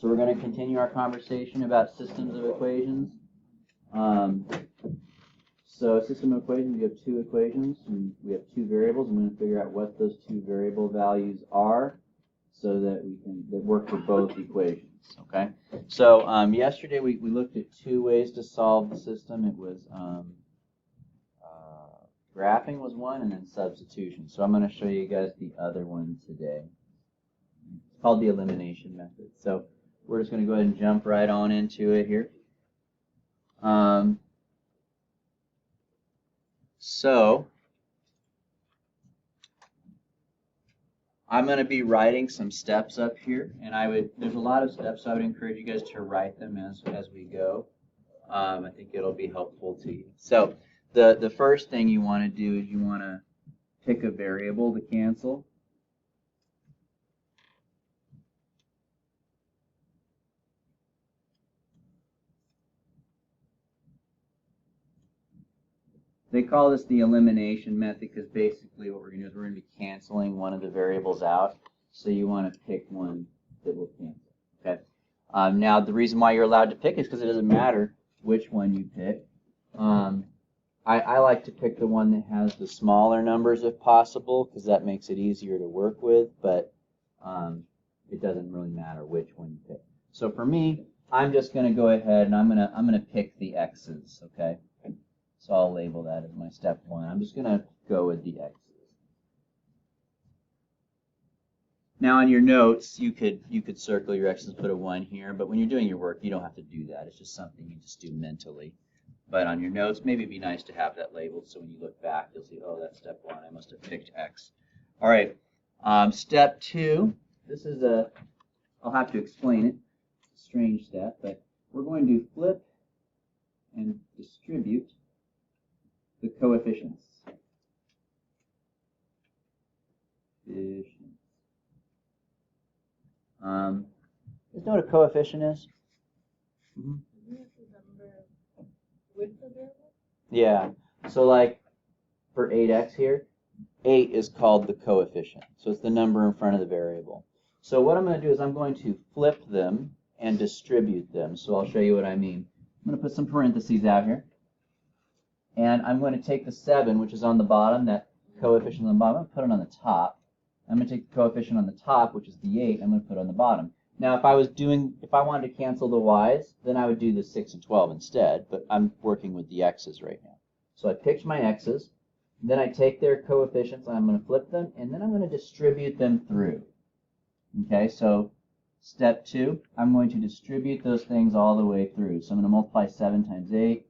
So we're going to continue our conversation about systems of equations. So a system of equations, we have two equations, and we have two variables. I'm going to figure out what those two variable values are so that we can work for both equations. Okay. So yesterday we looked at two ways to solve the system. It was graphing was one, and then substitution. So I'm going to show you guys the other one today. It's called the elimination method. So we're just going to go ahead and jump right on into it here. So I'm going to be writing some steps up here, and there's a lot of steps, so I would encourage you guys to write them as we go. I think it'll be helpful to you. So the first thing you want to do is you want to pick a variable to cancel. They call this the elimination method because basically what we're going to do is we're going to be canceling one of the variables out. So you want to pick one that will cancel. Okay. Now the reason why you're allowed to pick is because it doesn't matter which one you pick. I like to pick the one that has the smaller numbers if possible because that makes it easier to work with, but it doesn't really matter which one you pick. So for me, I'm just going to go ahead and I'm going to pick the x's, okay? So I'll label that as my step one. I'm just going to go with the x's. Now on your notes, you could circle your x's and put a 1 here, but when you're doing your work, you don't have to do that. It's just something you just do mentally. But on your notes, maybe it'd be nice to have that labeled so when you look back, you'll see, oh, that's step 1. I must have picked x. All right. Step 2. This is I'll have to explain it. It's a strange step, but we're going to flip and distribute the coefficients. You know what a coefficient is? Mm-hmm. Yeah. So like for 8x here, 8 is called the coefficient. So it's the number in front of the variable. So what I'm going to do is I'm going to flip them and distribute them. So I'll show you what I mean. I'm going to put some parentheses out here. And I'm going to take the 7, which is on the bottom, that coefficient on the bottom, I'm going to put it on the top. I'm going to take the coefficient on the top, which is the 8, I'm going to put it on the bottom. Now, if I wanted to cancel the y's, then I would do the 6 and 12 instead, but I'm working with the x's right now. So I picked my x's, then I take their coefficients, and I'm going to flip them, and then I'm going to distribute them through. Okay, so step 2, I'm going to distribute those things all the way through. So I'm going to multiply 7 times 8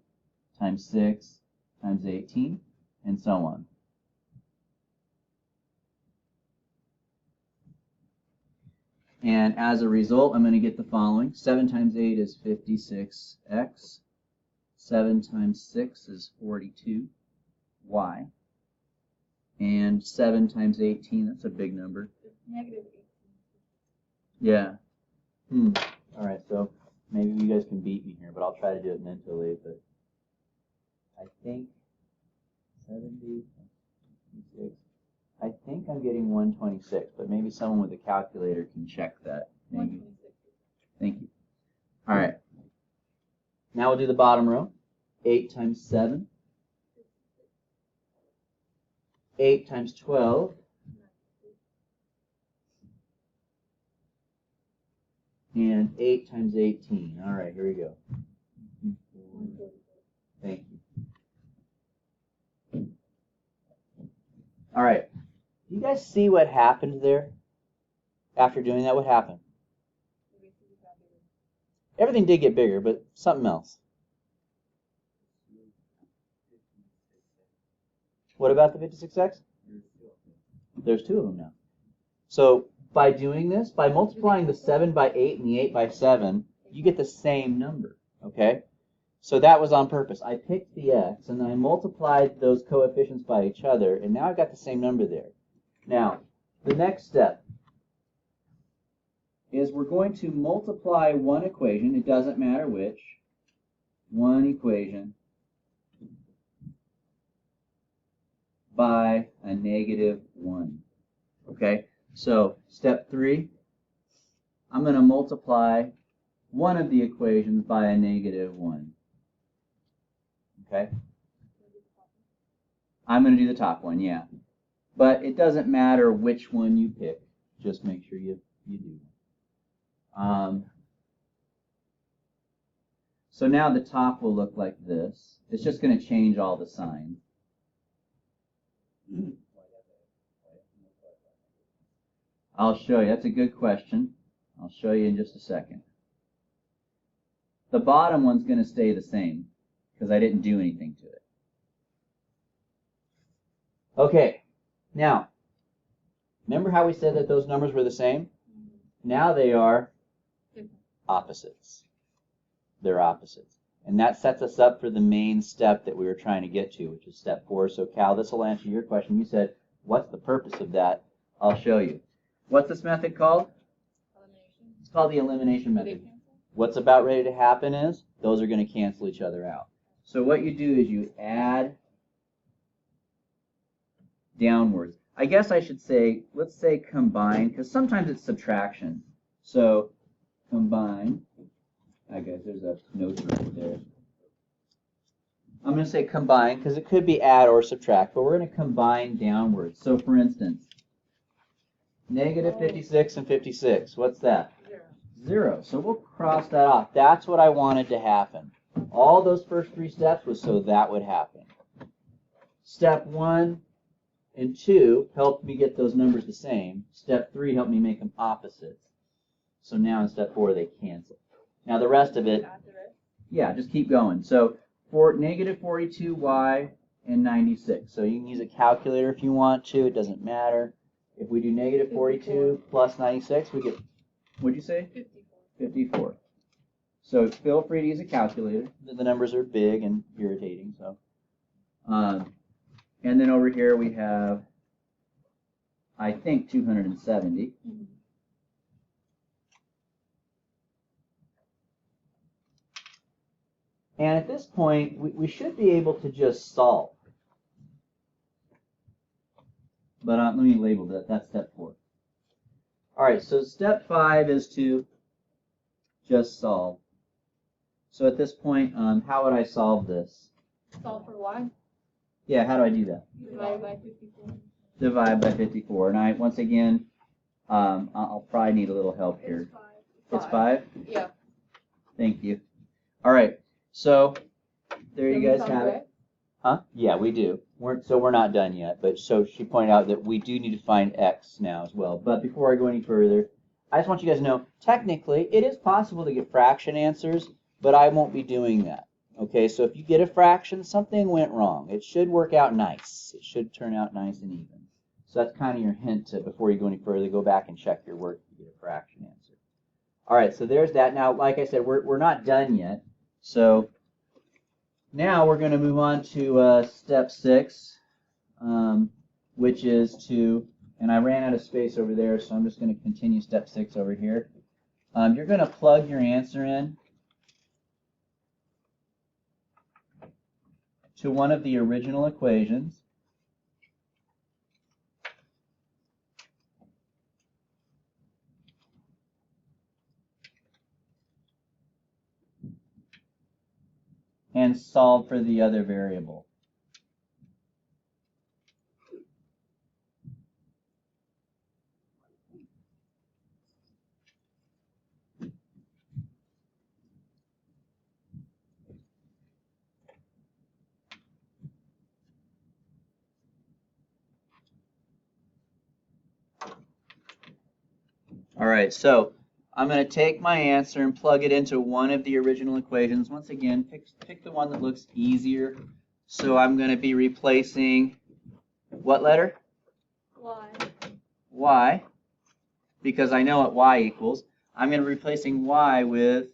times 6 times 18, and so on. And as a result, I'm going to get the following. 7 times 8 is 56x. 7 times 6 is 42y. And 7 times 18, that's a big number. Negative 18. Yeah. All right, so maybe you guys can beat me here, but I'll try to do it mentally. But I think 70, 56. I think I'm getting 126, but maybe someone with a calculator can check that. Maybe. 126. Thank you. All right. Now we'll do the bottom row. 8 times 7. 8 times 12. And 8 times 18. All right, here we go. Thank you. All right. Do you guys see what happened there? After doing that, what happened? Everything did get bigger, but something else. What about the 56x? There's 2 of them now. So by doing this, by multiplying the 7 by 8 and the 8 by 7, you get the same number. Okay? So that was on purpose. I picked the x, and then I multiplied those coefficients by each other, and now I've got the same number there. Now, the next step is we're going to multiply one equation, it doesn't matter which, one equation by a negative 1. Okay? So, step 3, I'm going to multiply one of the equations by a -1. Okay? I'm going to do the top one, yeah. But it doesn't matter which one you pick. Just make sure you do. So now the top will look like this. It's just going to change all the signs. I'll show you. That's a good question. I'll show you in just a second. The bottom one's going to stay the same because I didn't do anything to it. Okay, now, remember how we said that those numbers were the same? Now they are opposites. They're opposites. And that sets us up for the main step that we were trying to get to, which is step 4. So Cal, this will answer your question. You said, what's the purpose of that? I'll show you. What's this method called? Elimination. It's called the elimination method. What's about ready to happen is those are going to cancel each other out. So what you do is you add downwards. I guess I should say, let's say combine, because sometimes it's subtraction. So combine. I guess there's a note right there. I'm going to say combine because it could be add or subtract, but we're going to combine downwards. So for instance, -56 and 56. What's that? 0. So we'll cross that off. That's what I wanted to happen. All those first 3 steps was so that would happen. Step 1 and 2 helped me get those numbers the same. Step 3 helped me make them opposites. So now in step 4 they cancel. Now the rest of it, yeah, just keep going. So for -42y and 96. So you can use a calculator if you want to. It doesn't matter. If we do -42 plus 96, we get, what'd you say? 54. So feel free to use a calculator. The numbers are big and irritating. So, and then over here we have, I think, 270. And at this point, we should be able to just solve. But let me label that. That's step 4. All right, so step 5 is to just solve. So at this point, how would I solve this? Solve for y. Yeah, how do I do that? Divide by 54. Divide by 54. And once again, I'll probably need a little help here. It's 5. It's 5? Yeah. Thank you. All right, so there you guys have it. Correct? Huh? Yeah, we do. We're not done yet. But so she pointed out that we do need to find x now as well. But before I go any further, I just want you guys to know, technically, it is possible to get fraction answers, but I won't be doing that. Okay, so if you get a fraction, something went wrong. It should work out nice. It should turn out nice and even. So that's kind of your hint to, before you go any further, go back and check your work to get a fraction answer. All right, so there's that. Now, like I said, we're not done yet. So now we're going to move on to step 6, which is to, and I ran out of space over there, so I'm just going to continue step 6 over here. You're going to plug your answer in to one of the original equations. And solve for the other variable. All right, so I'm going to take my answer and plug it into one of the original equations. Once again, pick the one that looks easier. So I'm going to be replacing what letter? Y. Y, because I know what y equals. I'm going to be replacing y with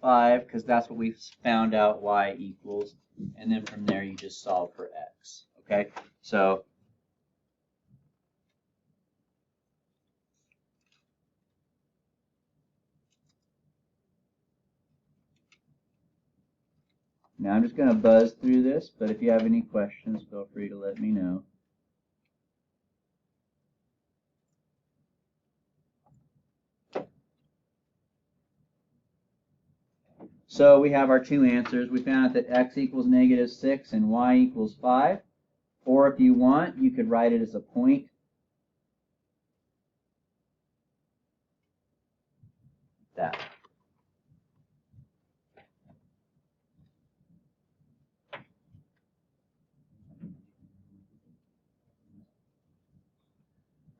5, because that's what we found out y equals. And then from there, you just solve for x. Okay, so now I'm just going to buzz through this, but if you have any questions, feel free to let me know. So we have our two answers. We found out that x equals -6 and y equals 5. Or if you want, you could write it as a point. That.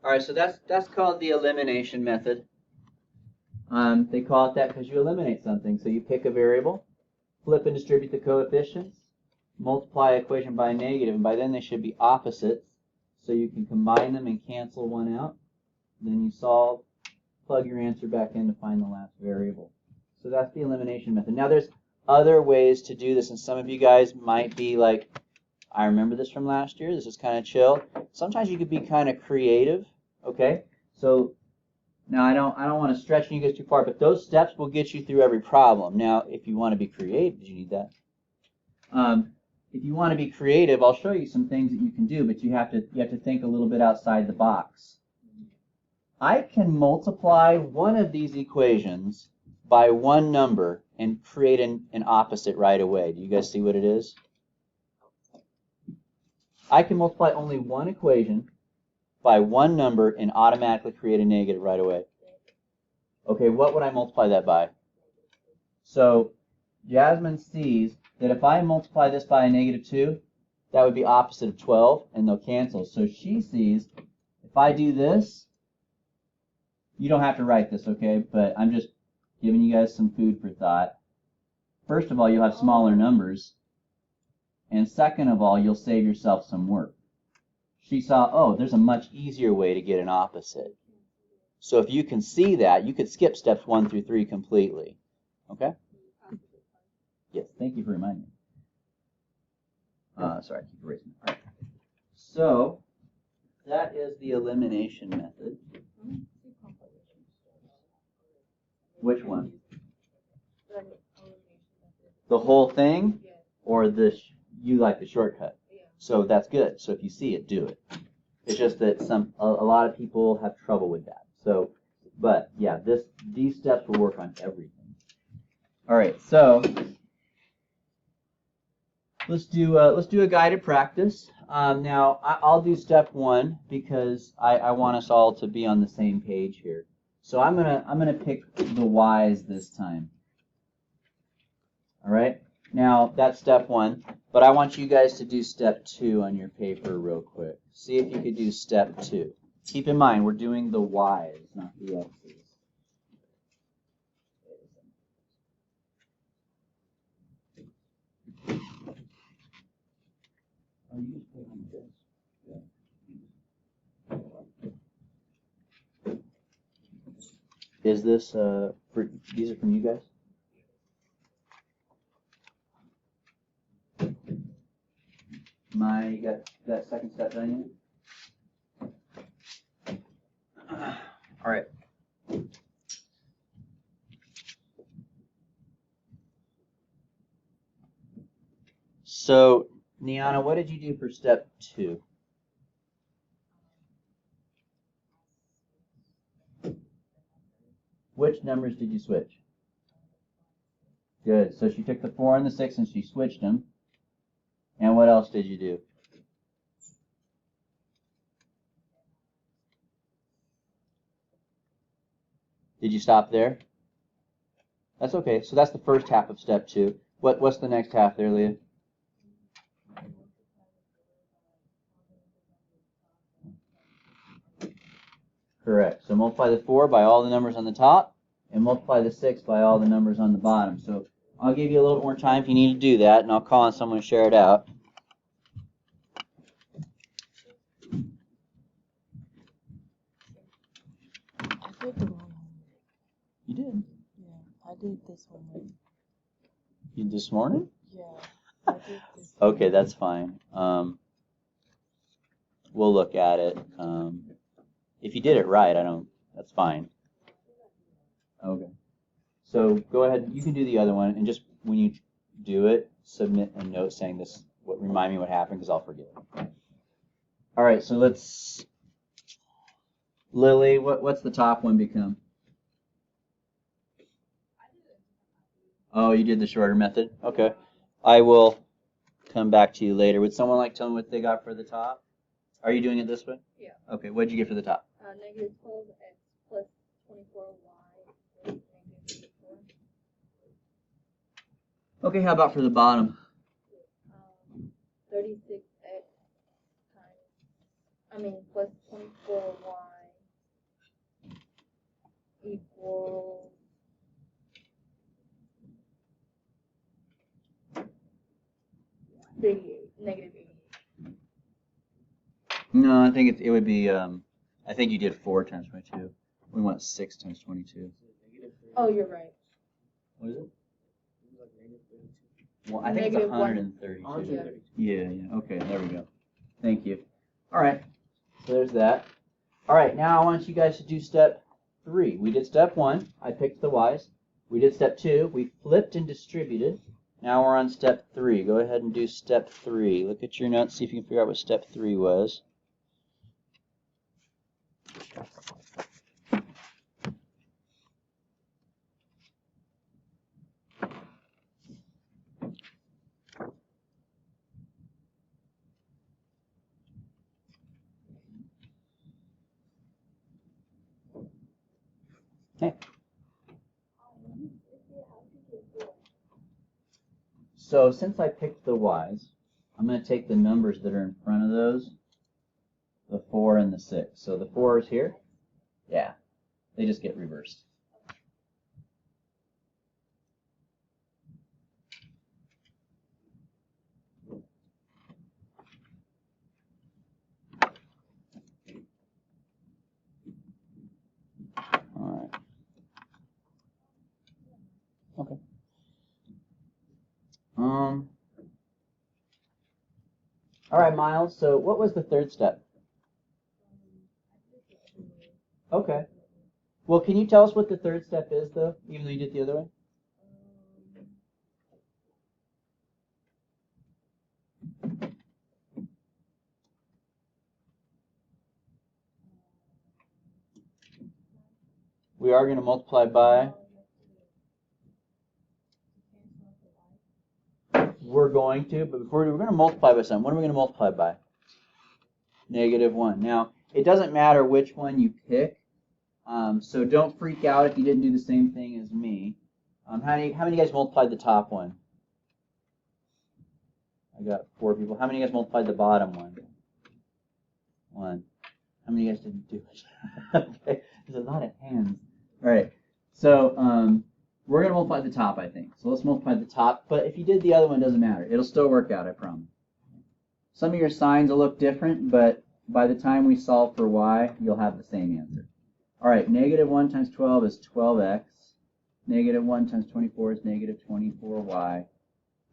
All right, so that's called the elimination method. They call it that because you eliminate something. So you pick a variable, flip and distribute the coefficients, multiply an equation by a negative, and by then they should be opposites. So you can combine them and cancel one out. Then you solve, plug your answer back in to find the last variable. So that's the elimination method. Now there's other ways to do this, and some of you guys might be like, I remember this from last year. This is kind of chill. Sometimes you could be kind of creative. Okay, so now I don't want to stretch you guys too far, but those steps will get you through every problem. Now, if you want to be creative, did you need that? If you want to be creative, I'll show you some things that you can do, but you have to think a little bit outside the box. I can multiply one of these equations by one number and create an opposite right away. Do you guys see what it is? I can multiply only one equation by one number and automatically create a negative right away. Okay, what would I multiply that by? So Jasmine sees that if I multiply this by a -2, that would be opposite of 12, and they'll cancel. So she sees if I do this, you don't have to write this, okay? But I'm just giving you guys some food for thought. First of all, you'll have smaller numbers. And second of all, you'll save yourself some work. She saw, oh, there's a much easier way to get an opposite. So if you can see that, you could skip steps 1 through 3 completely. Okay? Yes, thank you for reminding me. Sorry, I keep erasing. All right. So that is the elimination method. Which one? The whole thing? Or you like the shortcut? So that's good. So if you see it, do it. It's just that a lot of people have trouble with that. So, but yeah, these steps will work on everything. All right, so let's do a guided practice. Now I'll do step 1 because I want us all to be on the same page here. So I'm gonna pick the y's this time. All right. Now that's step 1, but I want you guys to do step 2 on your paper real quick. See if you could do step 2. Keep in mind we're doing the y's, not the x's. Are you picking this? Yeah. Is this these are from you guys? You got that second step done yet? All right. So, Niana, what did you do for step 2? Which numbers did you switch? Good. So she took the 4 and the 6 and she switched them. And what else did you do? Did you stop there? That's okay. So that's the first half of step 2. What's the next half there, Leah? Correct. So multiply the 4 by all the numbers on the top, and multiply the 6 by all the numbers on the bottom. So I'll give you a little more time if you need to do that, and I'll call on someone to share it out. I did the wrong one. You did? Yeah, I did this one right. You did this morning? Yeah, I did this Okay, that's fine. We'll look at it. If you did it right, that's fine. Okay. So go ahead, you can do the other one, and just when you do it, submit a note saying this, remind me what happened, because I'll forget. All right, so let's, Lily, what's the top one become? Oh, you did the shorter method? Okay. I will come back to you later. Would someone like to tell me what they got for the top? Are you doing it this way? Yeah. Okay, what did you get for the top? Negative 12x plus 24y equals negative 84. Okay, how about for the bottom? 36x plus 24y equals negative 88. No, I think it would be, I think you did 4 times 22. We want 6 times 22. Oh, you're right. What is it? Well, I think it's Negative 132. Yeah, okay, there we go. Thank you. All right, so there's that. All right, now I want you guys to do step 3. We did step 1. I picked the y's. We did step 2. We flipped and distributed. Now we're on step 3. Go ahead and do step 3. Look at your notes, see if you can figure out what step 3 was. Okay. So since I picked the y's, I'm going to take the numbers that are in front of those, the 4 and the 6. So the 4 is here. Yeah, they just get reversed. All right. Okay. All right, Miles. So what was the third step? Okay. Well, can you tell us what the third step is, though, even though you did it the other way? We are going to multiply by. We're going to, but before we're going to multiply by something. What are we going to multiply by? -1. Now, it doesn't matter which one you pick, so don't freak out if you didn't do the same thing as me. How many of you guys multiplied the top one? I got 4 people. How many of you guys multiplied the bottom one? 1. How many of you guys didn't do it? Okay, there's a lot of hands. All right, so we're going to multiply the top, I think. So let's multiply the top, but if you did the other one, it doesn't matter. It'll still work out, I promise. Some of your signs will look different, but by the time we solve for y, you'll have the same answer. All right, -1 times 12 is 12x. -1 times 24 is -24y.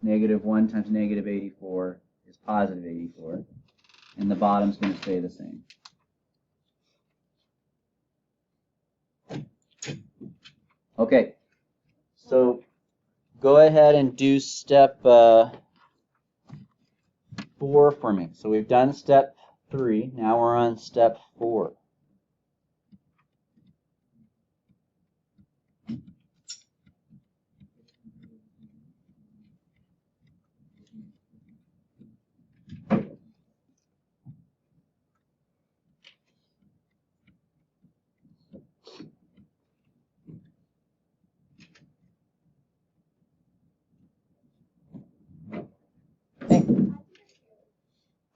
-1 times -84 is +84. And the bottom's going to stay the same. Okay, so go ahead and do step 4 for me. So we've done step 3. Now we're on step 4.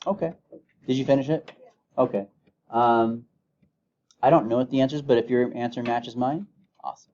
Okay. Did you finish it? Okay. I don't know what the answer is, but if your answer matches mine, awesome.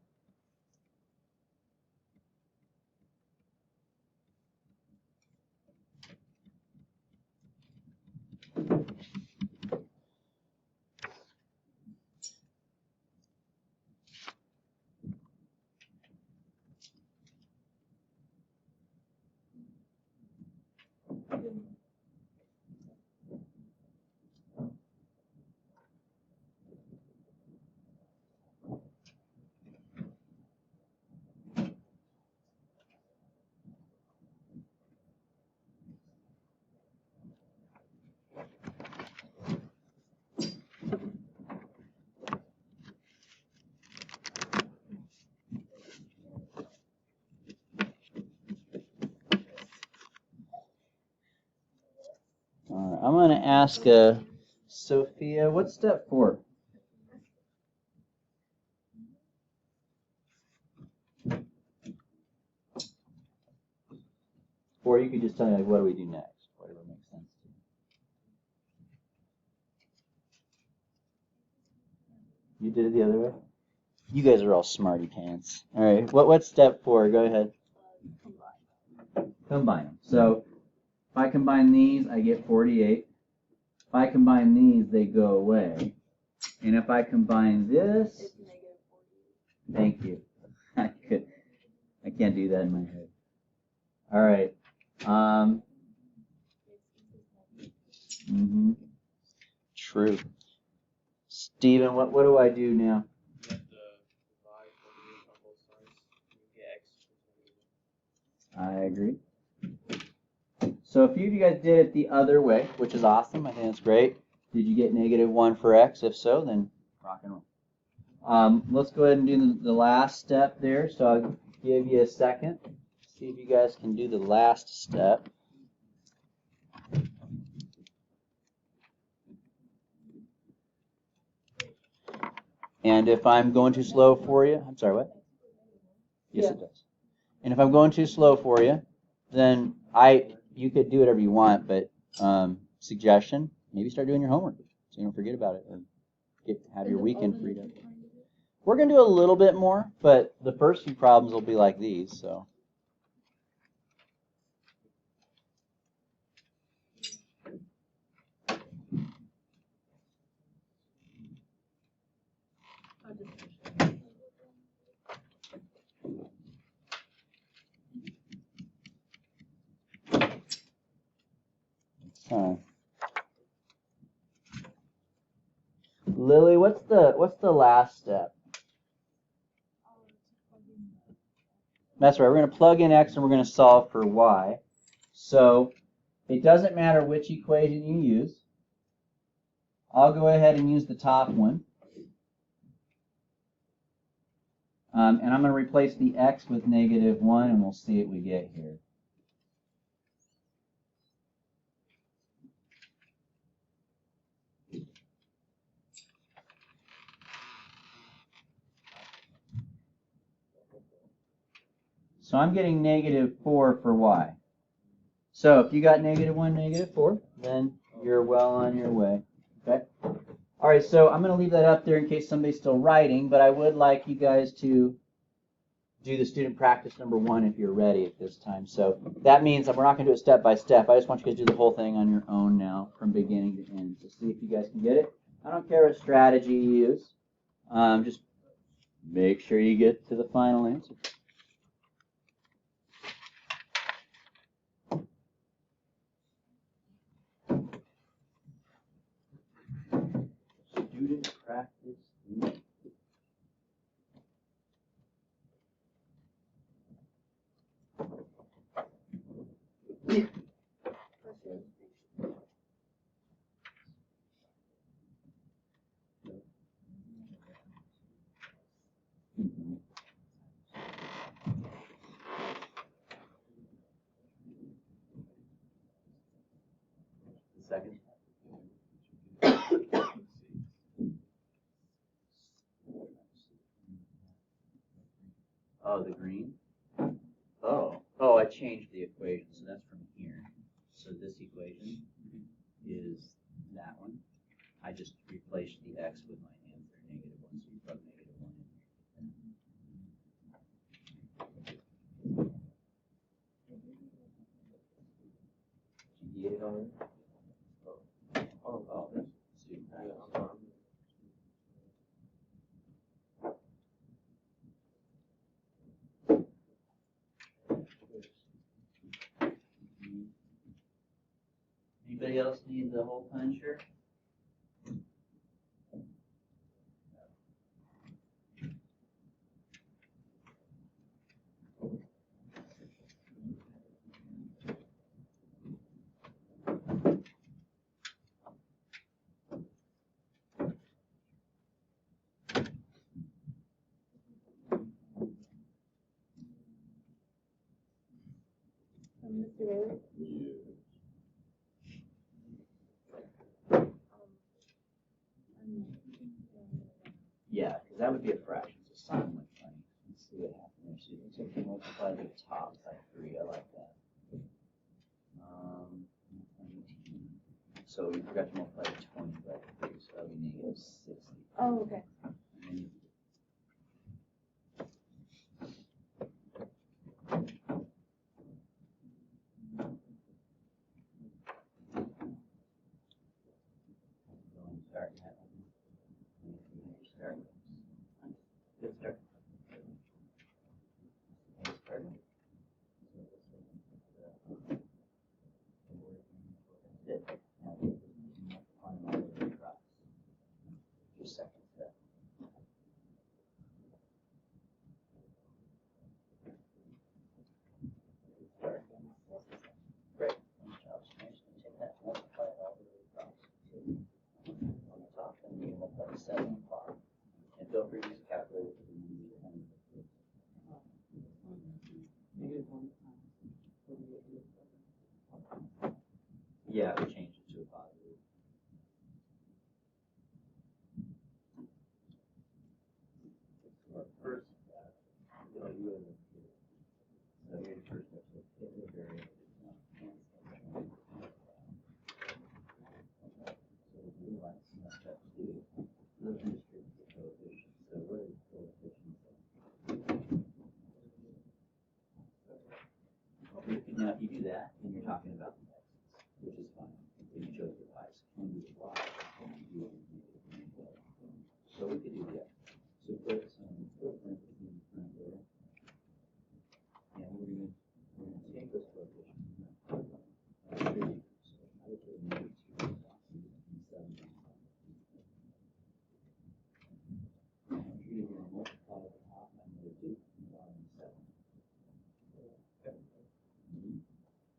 ask Sophia, what's step 4? Or you could just tell me, like, what do we do next? Whatever makes sense to you. You did it the other way? You guys are all smarty pants. All right, what's step 4? Go ahead. Combine. So if I combine these, I get 48. If I combine these, they go away. And if I combine this, It's negative 48. thank you. I can't do that in my head. All right. True. Steven, what do I do now? You have to divide 48 on both sides. You get x equals negative. I agree. So a few of you guys did it the other way, which is awesome. I think that's great. Did you get -1 for x? If so, then rock and roll. Let's go ahead and do the last step there. So I'll give you a second. See if you guys can do the last step. And if I'm going too slow for you, I'm sorry, what? Yes, it does. And if I'm going too slow for you, then you could do whatever you want, but suggestion, maybe start doing your homework so you don't forget about it or have your weekend freed up. We're going to do a little bit more, but the first few problems will be like these, so. Lily, what's the last step? That's right. We're going to plug in x and we're going to solve for y. So it doesn't matter which equation you use. I'll go ahead and use the top one. And I'm going to replace the x with -1, and we'll see what we get here. So I'm getting -4 for y. So if you got -1, -4, then you're well on your way. Okay? All right, so I'm going to leave that up there in case somebody's still writing, but I would like you guys to do the student practice number 1 if you're ready at this time. So that means that we're not going to do it step by step. I just want you guys to do the whole thing on your own now from beginning to end to see if you guys can get it. I don't care what strategy you use. Just make sure you get to the final answer. Student practice. Second. Oh, the green? Oh, I changed the equation, so that's from here. So this equation is that one. I just replaced the x with my answer, -1, so you plug -1 in. Did you get it already? Oh, that's student practice. Anybody else need the hole puncher? Mr. Bailey? multiply the top by 3. I like that. 19. So we forgot to multiply 20 by 3, so that would be negative 60. Oh, okay. And then start that one. Start. Good start. Second step. Great. Good job. So I'm just going to take that, multiply it all the way across. On the top, and we multiply the 7 on the bottom. And feel free to use a calculator for the number. Yeah, we changed it to a positive. First, so you're the first step, so hit the variable. So we like step 2. Look and distribute the coefficients. So what is coefficient? Now, if you do that, then you're talking about the x's, which is fine. If you chose the y's, can do the y. So we could do the x. So put some parentheses in front there. And we're going to take those coefficients. So I would put negative 2 and 7. And you're going to multiply the top by negative 2 and the bottom 7.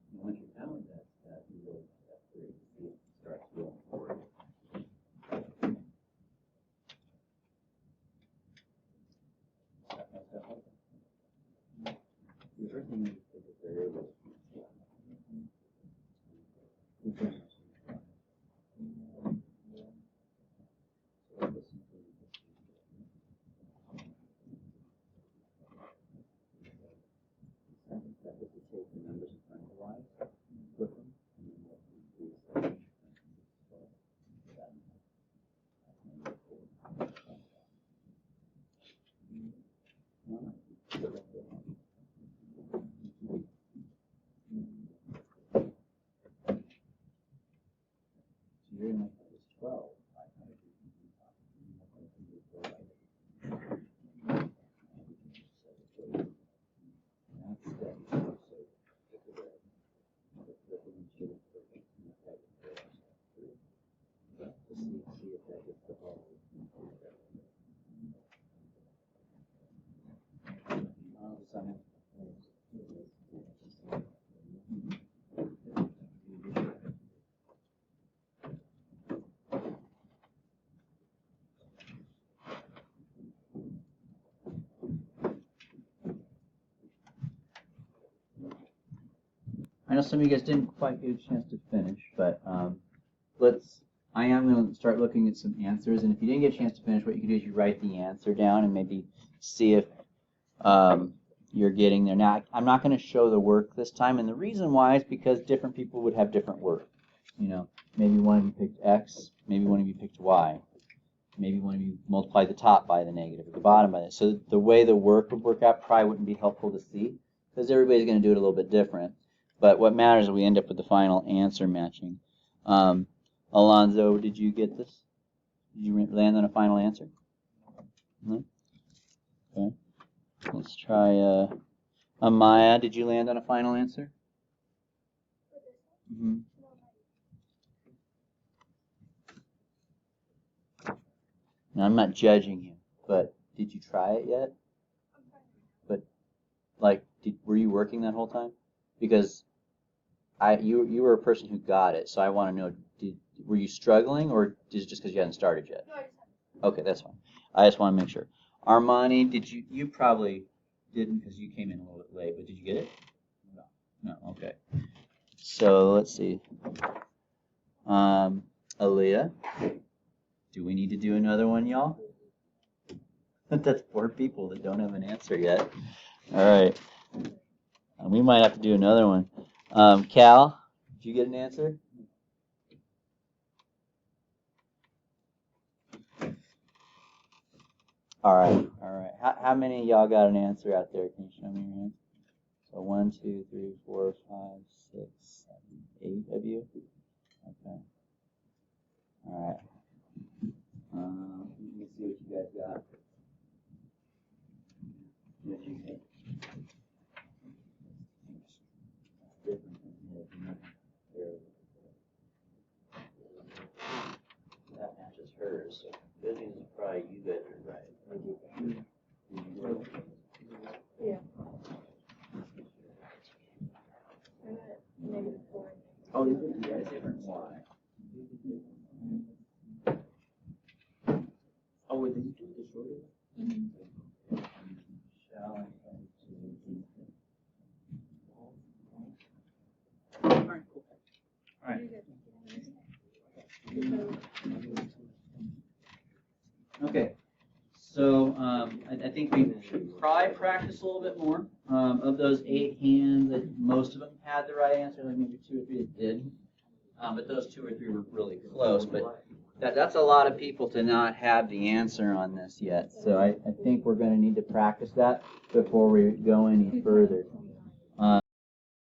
And once you're done with that step, you go to step 3. See, it starts going forward. Step by step. The first thing is to pick a variable. Second step is to take the numbers in front of the y, flip them, and then multiply 3, 7, So you're going to make this 12. See if that gets the ball. I know some of you guys didn't quite get a chance to finish, but I am going to start looking at some answers, and if you didn't get a chance to finish, what you can do is you write the answer down and maybe see if you're getting there. Now, I'm not going to show the work this time, and the reason why is because different people would have different work. You know, maybe one of you picked X, maybe one of you picked Y, maybe one of you multiplied the top by the negative or the bottom by the. So the way the work would work out probably wouldn't be helpful to see, because everybody's going to do it a little bit different. But what matters is we end up with the final answer matching. Alonzo, did you get this? Did you land on a final answer? No? Okay. Let's try Amaya, did you land on a final answer? Mm-hmm. Now, I'm not judging you, but did you try it yet? But, like, were you working that whole time? Because you were a person who got it, so I want to know, were you struggling, or is it just because you hadn't started yet? No, I just haven't. Okay, that's fine. I just want to make sure. Armani, did you probably didn't because you came in a little bit late, but did you get it? No. No, okay. So let's see. Aaliyah, do we need to do another one, y'all? That's 4 people that don't have an answer yet. All right. We might have to do another one. Cal, did you get an answer? All right. How many of y'all got an answer out there? Can you show me your hands? So 1, 2, 3, 4, 5, 6, 7, 8 of you. Okay. All right. Let me see what you guys got. What did you get? That matches hers. So good news is probably you guys are right. Yeah. I got -4. Oh, you got a different Y. Oh, wait, did you do the shorter? Alright, cool. Alright. Okay. So I think we should probably practice a little bit more. Of those 8 hands, most of them had the right answer, like maybe 2 or 3 that didn't. But those 2 or 3 were really close. But that's a lot of people to not have the answer on this yet. So I think we're going to need to practice that before we go any further.